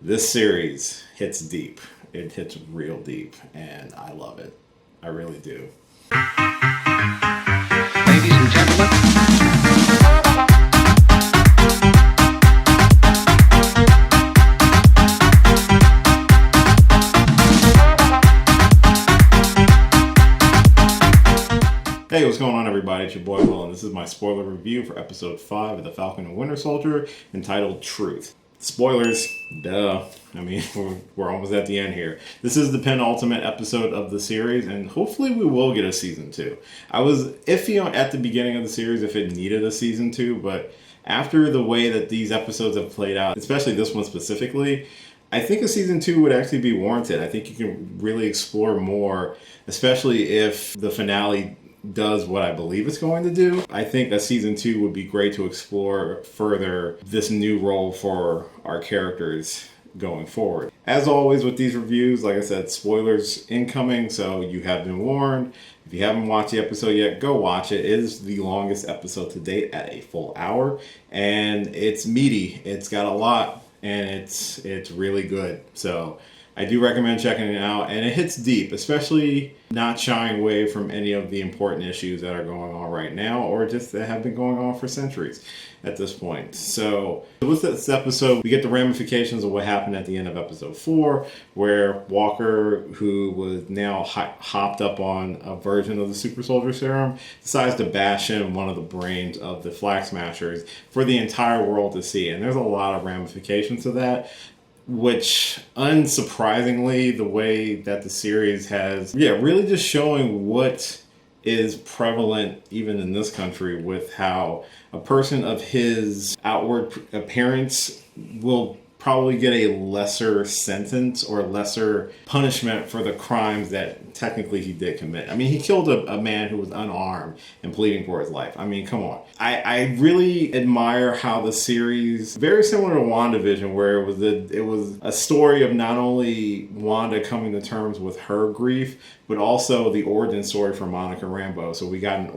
This series hits deep. It hits real deep, and I love it. I really do. Ladies and gentlemen. Hey, what's going on, everybody? It's your boy Will, and this is my spoiler review for episode 5 of the Falcon and Winter Soldier, entitled Truth. Spoilers, duh. I mean, we're almost at the end here. This is the penultimate episode of the series, and hopefully we will get a season 2. I was iffy at the beginning of the series if it needed a season 2, but after the way that these episodes have played out, especially this one specifically, I think a season 2 would actually be warranted. I think you can really explore more, especially if the finale does what I believe it's going to do. I think a season 2 would be great to explore further this new role for our characters going forward. As always with these reviews, like I said, spoilers incoming, so you have been warned. If you haven't watched the episode yet, go watch it. It is the longest episode to date at a full hour, and it's meaty. It's got a lot, and it's really good. So I do recommend checking it out, and it hits deep, especially not shying away from any of the important issues that are going on right now, or just that have been going on for centuries at this point. So with this episode, we get the ramifications of what happened at the end of episode 4, where Walker, who was now hopped up on a version of the super soldier serum, decides to bash in one of the brains of the Flag Smashers for the entire world to see. And there's a lot of ramifications to that, which, unsurprisingly, the way that the series has, really just showing what is prevalent even in this country, with how a person of his outward appearance will probably get a lesser sentence or lesser punishment for the crimes that technically he did commit. I mean, he killed a man who was unarmed and pleading for his life. I mean, come on. I really admire how the series, very similar to WandaVision, where it was a story of not only Wanda coming to terms with her grief, but also the origin story for Monica Rambeau. So we got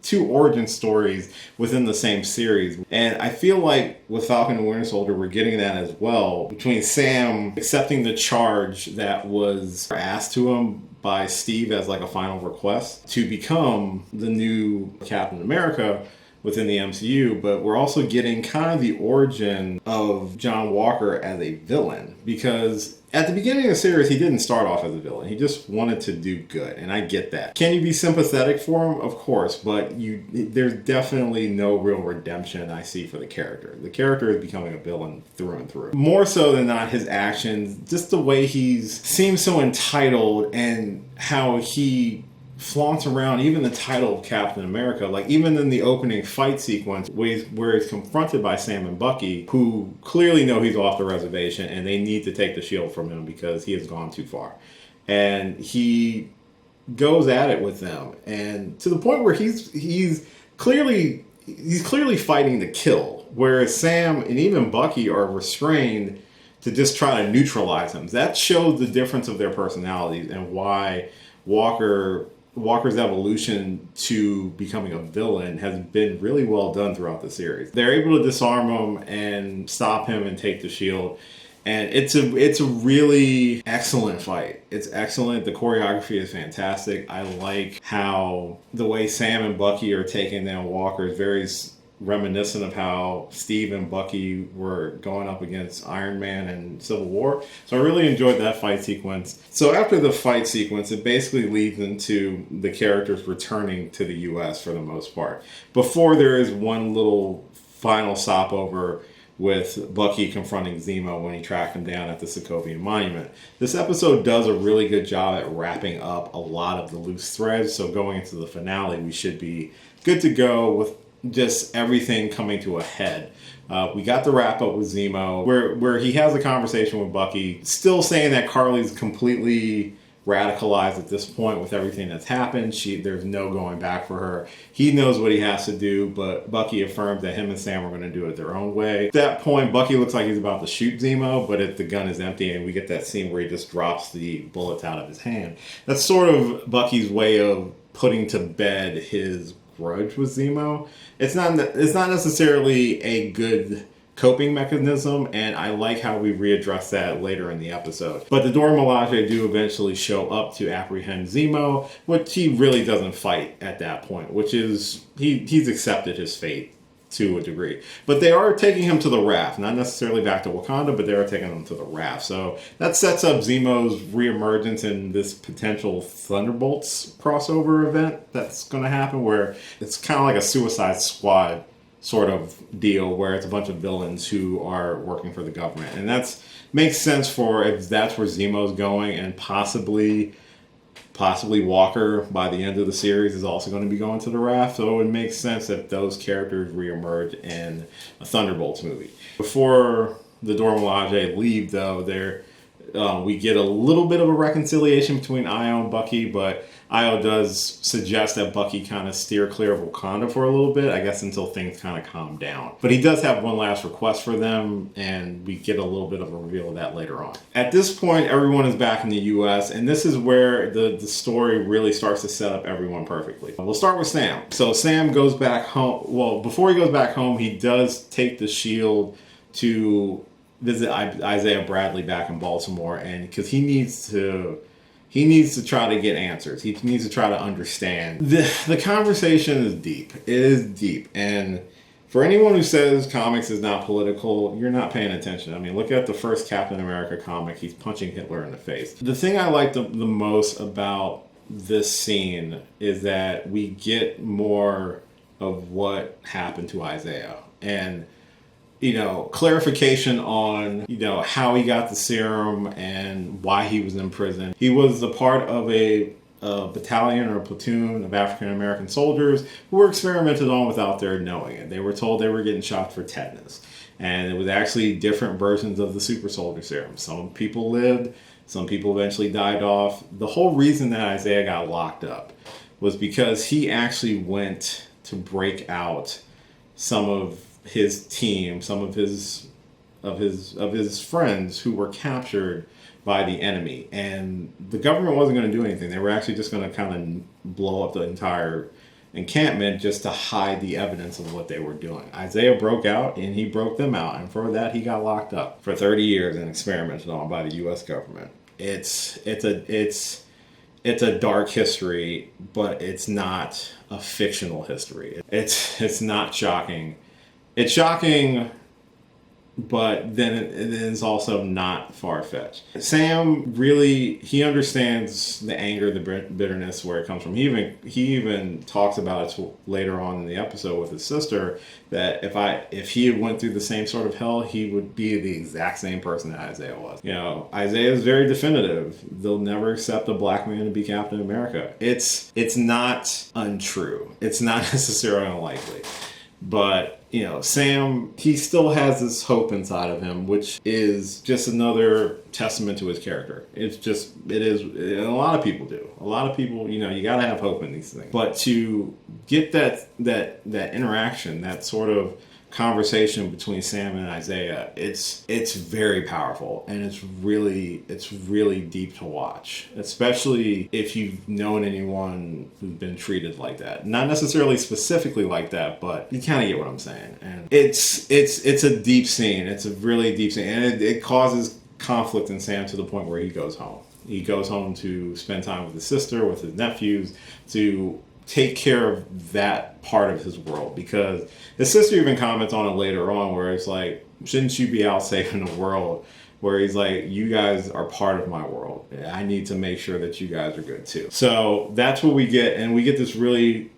2 origin stories within the same series. And I feel like with Falcon and Winter Soldier, we're getting that as well. Between Sam accepting the charge that was asked to him by Steve as like a final request to become the new Captain America within the MCU, but we're also getting kind of the origin of John Walker as a villain, because at the beginning of the series, he didn't start off as a villain. He just wanted to do good, and I get that. Can you be sympathetic for him? Of course, but there's definitely no real redemption I see for the character. The character is becoming a villain through and through. More so than not, his actions, just the way seems so entitled, and how he flaunts around even the title of Captain America. Like, even in the opening fight sequence where he's confronted by Sam and Bucky, who clearly know he's off the reservation and they need to take the shield from him because he has gone too far. And he goes at it with them, and to the point where he's clearly fighting to kill, whereas Sam and even Bucky are restrained to just try to neutralize him. That shows the difference of their personalities and why Walker's evolution to becoming a villain has been really well done throughout the series. They're able to disarm him and stop him and take the shield. And it's a really excellent fight. It's excellent. The choreography is fantastic. I like how the way Sam and Bucky are taking down Walker is very reminiscent of how Steve and Bucky were going up against Iron Man in Civil War. So I really enjoyed that fight sequence. So after the fight sequence, it basically leads into the characters returning to the US for the most part. Before there is one little final stopover with Bucky confronting Zemo when he tracked him down at the Sokovian Monument. This episode does a really good job at wrapping up a lot of the loose threads, so going into the finale, we should be good to go with just everything coming to a head. We got the wrap up with Zemo, where he has a conversation with Bucky, still saying that Carly's completely radicalized at this point with everything that's happened. There's no going back for her. He knows what he has to do, but Bucky affirms that him and Sam are going to do it their own way. At that point, Bucky looks like he's about to shoot Zemo, but the gun is empty, and we get that scene where he just drops the bullets out of his hand. That's sort of Bucky's way of putting to bed his grudge with Zemo. It's not necessarily a good coping mechanism, and I like how we readdress that later in the episode. But the Dora Milaje do eventually show up to apprehend Zemo, which he really doesn't fight at that point, which is he's accepted his fate to a degree. But they are taking him to the raft, not necessarily back to Wakanda, but they are taking him to the raft. So that sets up Zemo's reemergence in this potential Thunderbolts crossover event that's going to happen, where it's kind of like a Suicide Squad sort of deal, where it's a bunch of villains who are working for the government. And that's makes sense for if that's where Zemo's going, and possibly Walker by the end of the series is also going to be going to the raft. So it would make sense that those characters reemerge in a Thunderbolts movie. Before the Dora Milaje leave, though, we get a little bit of a reconciliation between Io and Bucky, but Io does suggest that Bucky kind of steer clear of Wakanda for a little bit, I guess until things kind of calm down. But he does have one last request for them, and we get a little bit of a reveal of that later on. At this point, everyone is back in the U.S., and this is where the story really starts to set up everyone perfectly. We'll start with Sam. So Sam goes back home. Well, before he goes back home, he does take the shield to visit Isaiah Bradley back in Baltimore, and because he needs to try to get answers. He needs to try to understand. The conversation is deep. It is deep. And for anyone who says comics is not political, you're not paying attention. I mean, look at the first Captain America comic. He's punching Hitler in the face. The thing I like the most about this scene is that we get more of what happened to Isaiah. And clarification on, how he got the serum and why he was in prison. He was a part of a battalion or a platoon of African-American soldiers who were experimented on without their knowing it. They were told they were getting shot for tetanus. And it was actually different versions of the super soldier serum. Some people lived, some people eventually died off. The whole reason that Isaiah got locked up was because he actually went to break out some of his team, some of his friends who were captured by the enemy, and the government wasn't going to do anything. They were actually just going to kind of blow up the entire encampment just to hide the evidence of what they were doing. Isaiah broke out, and he broke them out, and for that he got locked up for 30 years and experimented on by the U.S. government. It's a dark history, but it's not a fictional history. It's not shocking. It's shocking, but then it is also not far-fetched. Sam really, he understands the anger, the bitterness, where it comes from. He even talks about it later on in the episode with his sister, that if he had went through the same sort of hell, he would be the exact same person that Isaiah was. Isaiah is very definitive. They'll never accept a black man to be Captain America. It's not untrue. It's not necessarily unlikely. But, Sam, he still has this hope inside of him, which is just another testament to his character. It is, and a lot of people do. A lot of people, you got to have hope in these things. But to get that interaction, that sort of conversation between Sam and Isaiah, it's very powerful, and it's really deep to watch, especially if you've known anyone who's been treated like that. Not necessarily specifically like that, but you kind of get what I'm saying. And it's a deep scene. It's a really deep scene, and it causes conflict in Sam to the point where he goes home. He goes home to spend time with his sister, with his nephews, to take care of that part of his world, because his sister even comments on it later on, where it's like, shouldn't you be out saving the world? Where he's like, you guys are part of my world. I need to make sure that you guys are good too. So that's what we get, and we get this really,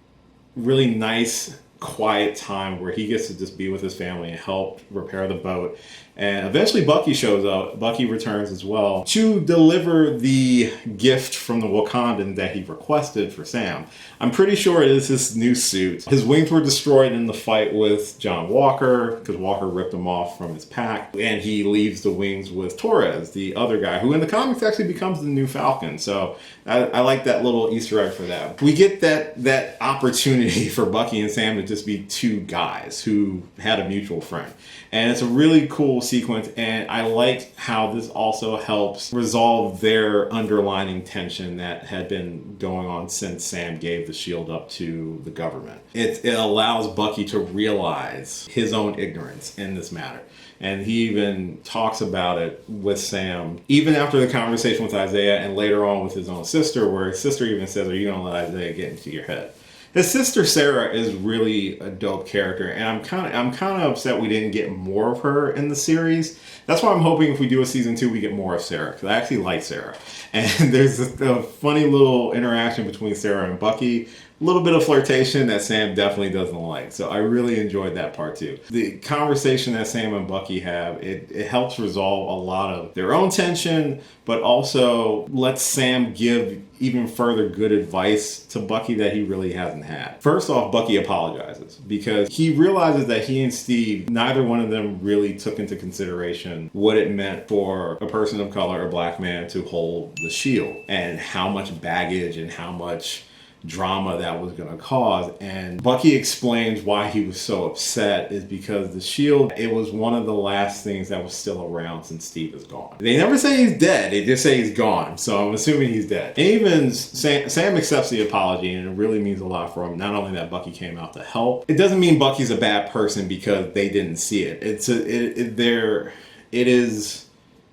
really nice, quiet time where he gets to just be with his family and help repair the boat. And eventually Bucky shows up. Bucky returns as well to deliver the gift from the Wakandan that he requested for Sam. I'm pretty sure it is his new suit. His wings were destroyed in the fight with John Walker, because Walker ripped them off from his pack. And he leaves the wings with Torres, the other guy, who in the comics actually becomes the new Falcon. So I like that little Easter egg for that. We get that opportunity for Bucky and Sam to just be two guys who had a mutual friend. And it's a really cool sequence, and I like how this also helps resolve their underlining tension that had been going on since Sam gave the shield up to the government. It allows Bucky to realize his own ignorance in this matter. And he even talks about it with Sam, even after the conversation with Isaiah and later on with his own sister, where his sister even says, "Are you going to let Isaiah get into your head?" His sister Sarah is really a dope character, and I'm kind of upset we didn't get more of her in the series. That's why I'm hoping if we do a season 2, we get more of Sarah, because I actually like Sarah. And there's a funny little interaction between Sarah and Bucky. A little bit of flirtation that Sam definitely doesn't like. So I really enjoyed that part too. The conversation that Sam and Bucky have, it helps resolve a lot of their own tension, but also lets Sam give even further good advice to Bucky that he really hasn't had. First off, Bucky apologizes because he realizes that he and Steve, neither one of them really took into consideration what it meant for a person of color, a black man, to hold the shield and how much baggage and how much drama that was going to cause. And Bucky explains why he was so upset is because the shield, it was one of the last things that was still around since Steve is gone. They never say he's dead, they just say he's gone, so I'm assuming he's dead. And even Sam accepts the apology, and it really means a lot for him. Not only that Bucky came out to help, it doesn't mean Bucky's a bad person because they didn't see it.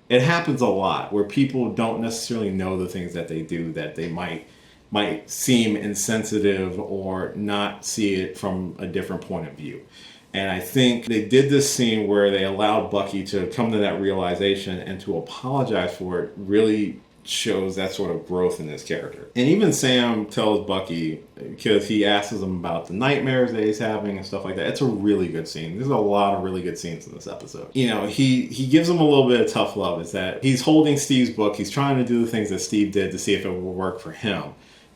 It happens a lot where people don't necessarily know the things that they do, that they might seem insensitive or not see it from a different point of view. And I think they did this scene where they allowed Bucky to come to that realization and to apologize for it really shows that sort of growth in his character. And even Sam tells Bucky, because he asks him about the nightmares that he's having and stuff like that. It's a really good scene. There's a lot of really good scenes in this episode. You know, he gives him a little bit of tough love. Is that he's holding Steve's book. He's trying to do the things that Steve did to see if it will work for him.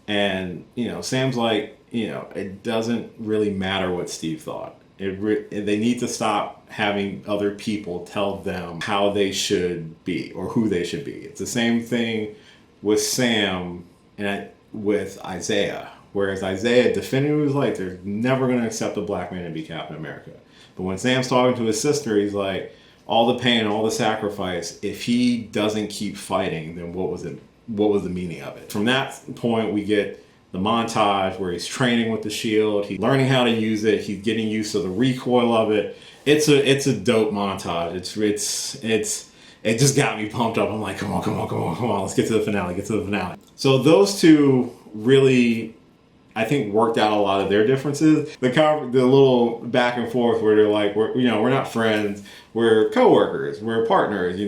And, you know, Sam's like, you know, it doesn't really matter what Steve thought. They need to stop having other people tell them how they should be or who they should be. It's the same thing with Sam and with Isaiah. Whereas Isaiah definitively was like, they're never going to accept a black man to be Captain America. But when Sam's talking to his sister, he's like, all the pain, all the sacrifice, if he doesn't keep fighting, then what was it? What was the meaning of it? From that point, we get the montage where he's training with the shield, he's learning how to use it, he's getting used to the recoil of it. It's a dope montage. It just got me pumped up. I'm like, come on, let's get to the finale. So those two really, I think, worked out a lot of their differences. The little back and forth where they're like, we're not friends, we're co-workers, we're partners,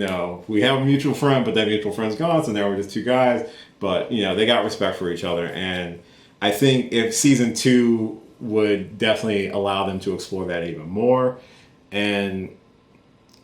we have a mutual friend, but that mutual friend's gone, so now we're just two guys. But, they got respect for each other. And I think if season 2 would definitely allow them to explore that even more. And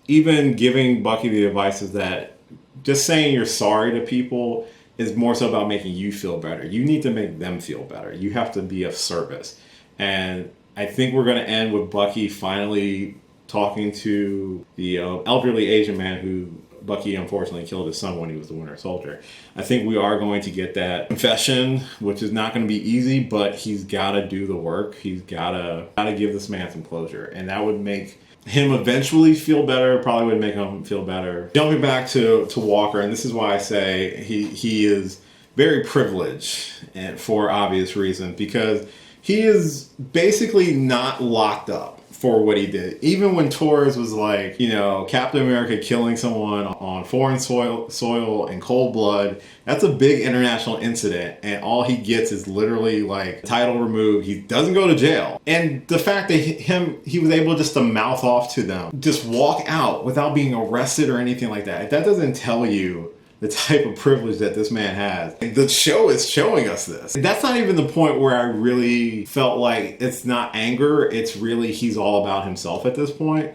even giving Bucky the advice is that just saying you're sorry to people is more so about making you feel better. You need to make them feel better. You have to be of service. And I think we're going to end with Bucky finally talking to the elderly Asian man who Bucky unfortunately killed his son when he was the Winter Soldier. I think we are going to get that confession, which is not going to be easy, but he's got to do the work. He's got to give this man some closure. And that would make him eventually feel better, probably would make him feel better. Jumping back to Walker, and this is why I say he is very privileged, and for obvious reasons, because he is basically not locked up for what he did. Even when Torres was like, Captain America killing someone on foreign soil in cold blood, that's a big international incident, and all he gets is literally like title removed. He doesn't go to jail. And the fact that he was able just to mouth off to them, just walk out without being arrested or anything like that, that doesn't tell you the type of privilege that this man has. And the show is showing us this. And that's not even the point where I really felt like it's not anger, it's really he's all about himself at this point.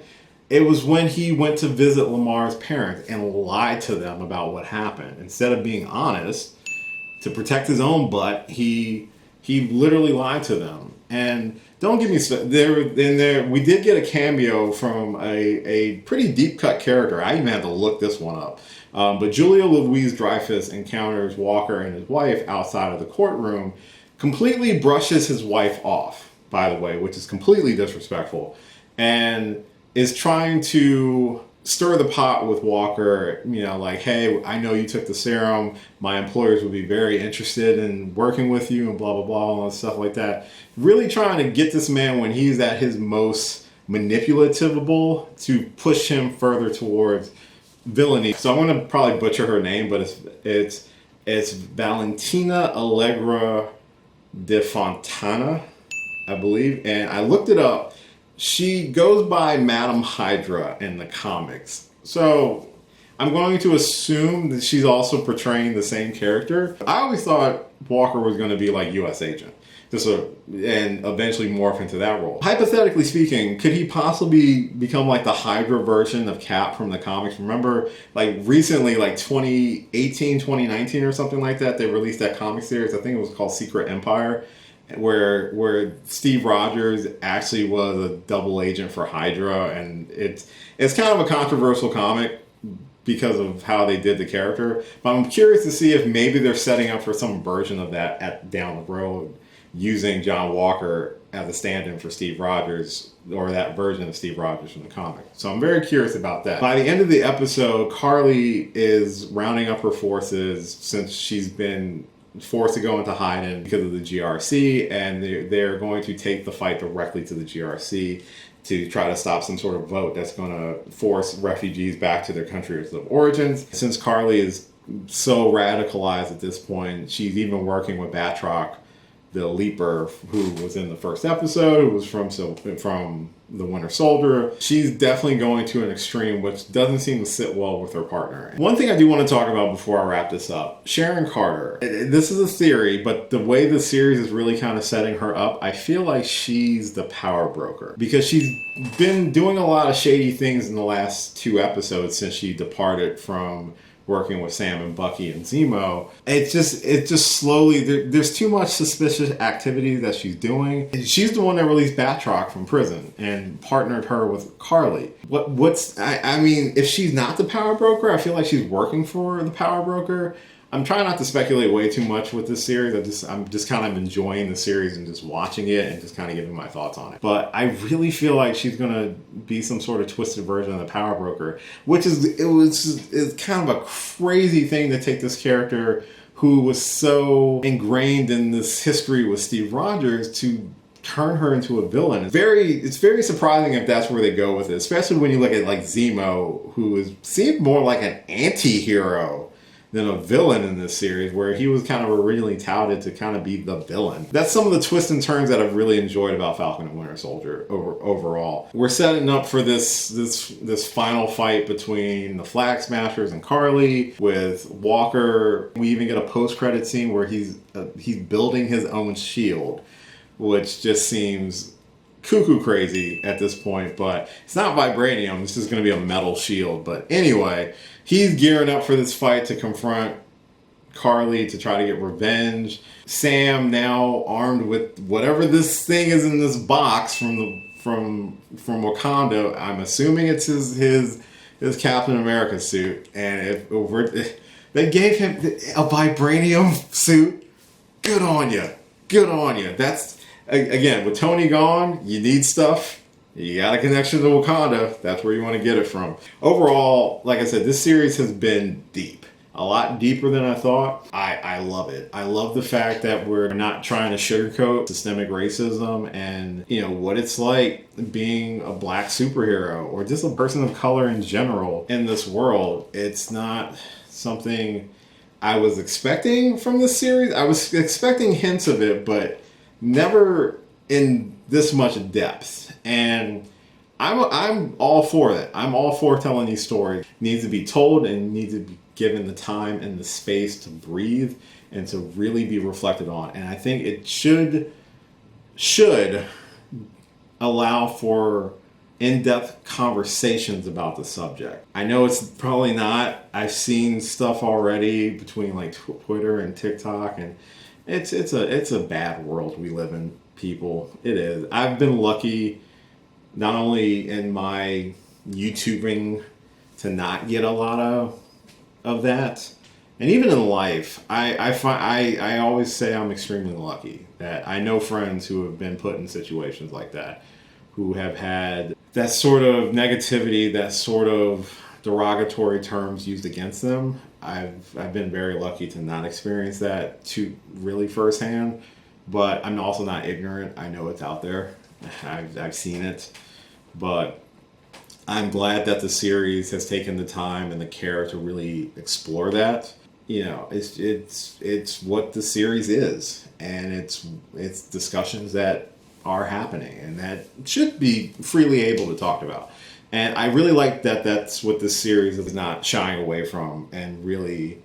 It was when he went to visit Lamar's parents and lied to them about what happened. Instead of being honest, to protect his own butt, he literally lied to them. And don't get me started. We did get a cameo from a pretty deep cut character. I even had to look this one up. But Julia Louis-Dreyfus encounters Walker and his wife outside of the courtroom, completely brushes his wife off, by the way, which is completely disrespectful, and is trying to stir the pot with Walker, like, hey, I know you took the serum. My employers would be very interested in working with you and blah, blah, blah, and stuff like that. Really trying to get this man when he's at his most manipulativable to push him further towards villainy. So I'm going to probably butcher her name, but it's Valentina Allegra de Fontana, I believe. And I looked it up. She goes by Madam Hydra in the comics. So I'm going to assume that she's also portraying the same character. I always thought Walker was going to be like U.S. Agent. And eventually morph into that role. Hypothetically speaking, could he possibly become like the Hydra version of Cap from the comics? Remember, like recently, like 2018, 2019 or something like that, they released that comic series. I think it was called Secret Empire, where Steve Rogers actually was a double agent for Hydra, and it's kind of a controversial comic because of how they did the character. But I'm curious to see if maybe they're setting up for some version of that down the road, using John Walker as a stand-in for Steve Rogers, or that version of Steve Rogers from the comic. So I'm very curious about that. By the end of the episode, Carly is rounding up her forces since she's been forced to go into hiding because of the GRC, and they're going to take the fight directly to the GRC to try to stop some sort of vote that's going to force refugees back to their countries of origins. Since Carly is so radicalized at this point, she's even working with Batroc, the Leaper, who was in the first episode, who was from the Winter Soldier. She's definitely going to an extreme, which doesn't seem to sit well with her partner. One thing I do want to talk about before I wrap this up, Sharon Carter. This is a theory, but the way the series is really kind of setting her up, I feel like she's the power broker, because she's been doing a lot of shady things in the last 2 episodes since she departed from working with Sam and Bucky and Zemo. It just slowly, there's too much suspicious activity that she's doing. She's the one that released Batroc from prison and partnered her with Carly. I mean, if she's not the power broker, I feel like she's working for the power broker. I'm trying not to speculate way too much with this series. I'm just kind of enjoying the series and just watching it and just kind of giving my thoughts on it. But I really feel like she's going to be some sort of twisted version of the power broker, which is kind of a crazy thing to take this character who was so ingrained in this history with Steve Rogers to turn her into a villain. It's very surprising if that's where they go with it, especially when you look at like Zemo, who seemed more like an anti-hero than a villain in this series, where he was kind of originally touted to kind of be the villain. That's some of the twists and turns that I've really enjoyed about Falcon and Winter Soldier overall. We're setting up for this final fight between the Flag Smashers and Carly with Walker. We even get a post-credit scene where he's building his own shield, which just seems cuckoo crazy at this point, but it's not vibranium. It's just going to be a metal shield. But anyway, he's gearing up for this fight to confront Carly to try to get revenge. Sam, now armed with whatever this thing is in this box from Wakanda. I'm assuming it's his Captain America suit, and if they gave him a vibranium suit, good on you. That's, again, with Tony gone, you need stuff. You got a connection to Wakanda. That's where you want to get it from. Overall, like I said, this series has been deep. A lot deeper than I thought. I love it. I love the fact that we're not trying to sugarcoat systemic racism and, what it's like being a black superhero or just a person of color in general in this world. It's not something I was expecting from this series. I was expecting hints of it, but never in this much depth. And I'm all for that. I'm all for telling these stories. It needs to be told and needs to be given the time and the space to breathe and to really be reflected on. And I think it should allow for in-depth conversations about the subject. I know it's probably not. I've seen stuff already between like Twitter and TikTok, and it's a bad world we live in, people. It is. I've been lucky not only in my YouTubing to not get a lot of that, and even in life, I always say I'm extremely lucky that I know friends who have been put in situations like that, who have had that sort of negativity, that sort of derogatory terms used against them. I've been very lucky to not experience that too really firsthand, but I'm also not ignorant. I know it's out there. I've seen it, but I'm glad that the series has taken the time and the care to really explore that. You know, it's what the series is, and it's discussions that are happening and that should be freely able to talk about. And I really like that that's what this series is not shying away from, and really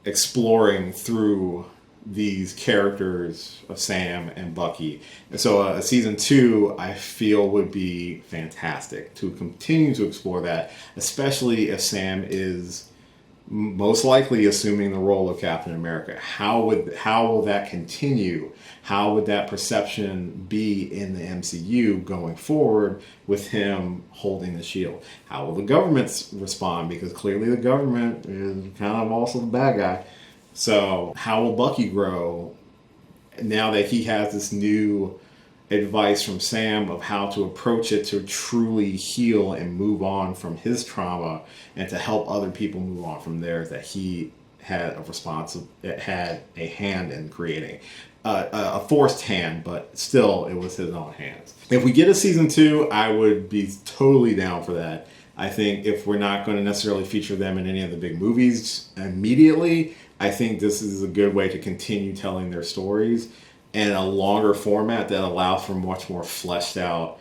exploring through these characters of Sam and Bucky. And so a season 2, I feel, would be fantastic to continue to explore that, especially if Sam is most likely assuming the role of Captain America. How will that continue? How would that perception be in the MCU going forward with him holding the shield? How will the government respond? Because clearly the government is kind of also the bad guy. So how will Bucky grow now that he has this new advice from Sam of how to approach it to truly heal and move on from his trauma, and to help other people move on from theirs that he had had a hand in creating. A forced hand, but still it was his own hands. If we get a season 2, I would be totally down for that. I think if we're not going to necessarily feature them in any of the big movies immediately, I think this is a good way to continue telling their stories in a longer format that allows for much more fleshed out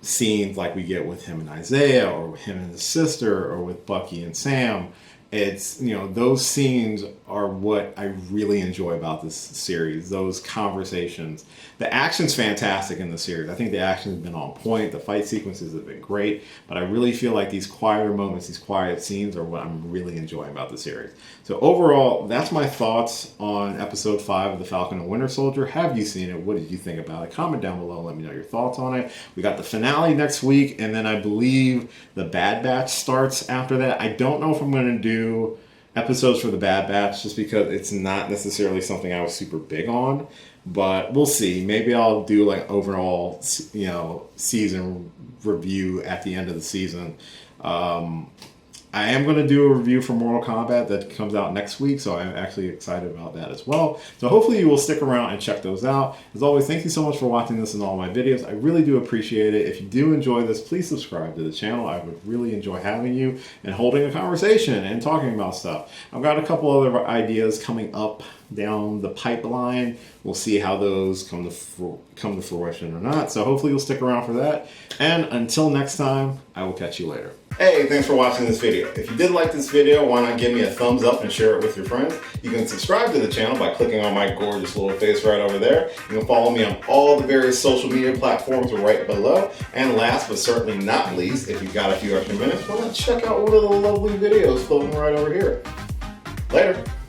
scenes like we get with him and Isaiah, or with him and his sister, or with Bucky and Sam. It's, you know, those scenes are what I really enjoy about this series, those conversations. The action's fantastic in the series. I think the action's been on point. The fight sequences have been great, but I really feel like these quieter moments, these quiet scenes are what I'm really enjoying about the series. So overall, that's my thoughts on episode 5 of The Falcon and Winter Soldier. Have you seen it? What did you think about it? Comment down below. Let me know your thoughts on it. We got the finale next week, and then I believe the Bad Batch starts after that. I don't know if I'm going to do episodes for the Bad Batch, just because it's not necessarily something I was super big on, but we'll see. Maybe I'll do like overall, you know, season review at the end of the season. I am going to do a review for Mortal Kombat that comes out next week, so I'm actually excited about that as well. So hopefully you will stick around and check those out. As always, thank you so much for watching this and all my videos. I really do appreciate it. If you do enjoy this, please subscribe to the channel. I would really enjoy having you and holding a conversation and talking about stuff. I've got a couple other ideas coming up down the pipeline. We'll see how those come to fruition or not. So hopefully you'll stick around for that. And until next time, I will catch you later. Hey, thanks for watching this video. If you did like this video, why not give me a thumbs up and share it with your friends? You can subscribe to the channel by clicking on my gorgeous little face right over there. You can follow me on all the various social media platforms right below. And last but certainly not least, if you've got a few extra minutes, why not check out one of the lovely videos floating right over here.